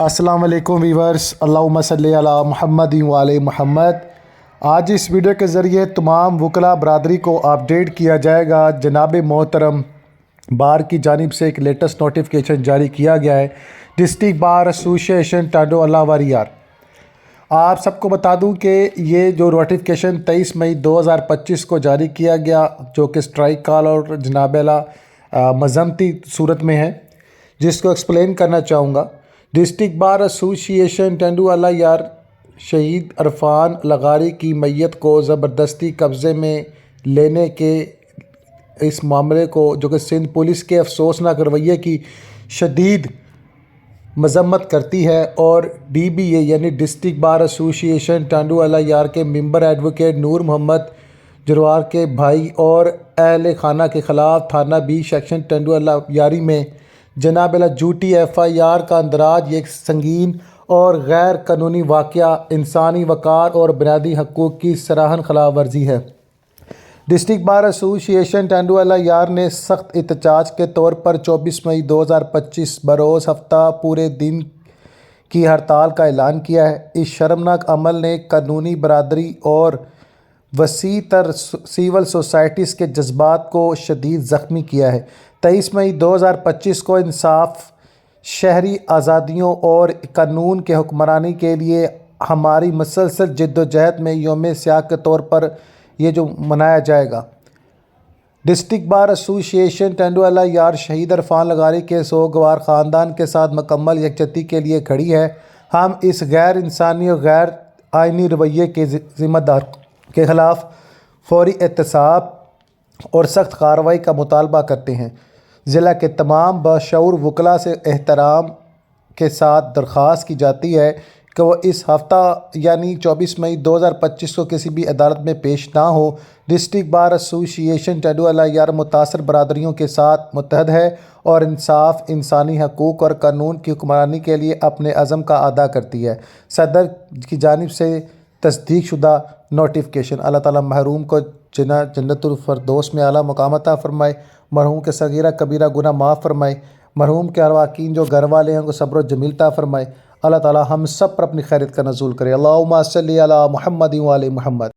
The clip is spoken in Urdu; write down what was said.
السلام علیکم ویورز، اللہم صلی علی محمد وعلی محمد۔ آج اس ویڈیو کے ذریعے تمام وکلاء برادری کو اپڈیٹ کیا جائے گا۔ جناب محترم بار کی جانب سے ایک لیٹسٹ نوٹیفیکیشن جاری کیا گیا ہے ڈسٹرکٹ بار ایسوسی ایشن ٹانڈو اللہ واریار۔ آپ سب کو بتا دوں کہ یہ جو نوٹیفیکیشن 23 مئی 2025 کو جاری کیا گیا، جو کہ اسٹرائک کال اور جناب مذمتی صورت میں ہے، جس کو ایکسپلین کرنا چاہوں گا۔ ڈسٹرکٹ بار ایسوسی ایشن ٹانڈو اللہ یار شہید عرفان لغاری کی میت کو زبردستی قبضے میں لینے کے اس معاملے کو، جو کہ سندھ پولیس کے افسوسناک رویے کی شدید مذمت کرتی ہے، اور ڈی بی اے یعنی ڈسٹرکٹ بار ایسوسی ایشن ٹانڈو اللہ یار کے ممبر ایڈوکیٹ نور محمد جروار کے بھائی اور اہل خانہ کے خلاف تھانہ بی سیکشن ٹانڈو اللہ یاری میں جناب جھوٹی ایف آئی آر کا اندراج یہ ایک سنگین اور غیر قانونی واقعہ، انسانی وقار اور بنیادی حقوق کی سراہن خلاف ورزی ہے۔ ڈسٹرکٹ بار ایسوسی ایشن ٹانڈو اللہ یار نے سخت احتجاج کے طور پر 24 مئی 2025 بروز ہفتہ پورے دن کی ہڑتال کا اعلان کیا ہے۔ اس شرمناک عمل نے قانونی برادری اور وسیع تر سول سوسائٹیز کے جذبات کو شدید زخمی کیا ہے۔ 23 مئی 2025 کو انصاف، شہری آزادیوں اور قانون کے حکمرانی کے لیے ہماری مسلسل جدوجہد میں یوم سیاہ کے طور پر یہ جو منایا جائے گا۔ ڈسٹرکٹ بار ایسوسی ایشن ٹانڈو اللہ یار شہید عرفان لغاری کے سوگوار خاندان کے ساتھ مکمل یکجہتی کے لیے کھڑی ہے۔ ہم اس غیر انسانی اور غیر آئینی رویے کے ذمہ دار کے خلاف فوری احتساب اور سخت کارروائی کا مطالبہ کرتے ہیں۔ ضلع کے تمام باشعور وکلاء سے احترام کے ساتھ درخواست کی جاتی ہے کہ وہ اس ہفتہ یعنی 24 مئی 2025 کو کسی بھی عدالت میں پیش نہ ہو۔ ڈسٹرکٹ بار ایسوسی ایشن ٹانڈو اللہ یار متاثر برادریوں کے ساتھ متحد ہے اور انصاف، انسانی حقوق اور قانون کی حکمرانی کے لیے اپنے عزم کا اعادہ کرتی ہے۔ صدر کی جانب سے تصدیق شدہ نوٹیفیکیشن۔ اللہ تعالیٰ محروم کو جنت الفردوس میں اعلیٰ مقام عطا فرمائے، مرحوم کے صغیرہ کبیرہ گناہ معاف فرمائے، مرحوم کے ارواحین جو گھر والے ہیں ان کو صبر و جمیل عطا فرمائے۔ اللہ تعالیٰ ہم سب پر اپنی خیریت کا نزول کرے۔ اللہم صلی علی محمد وعلی محمد۔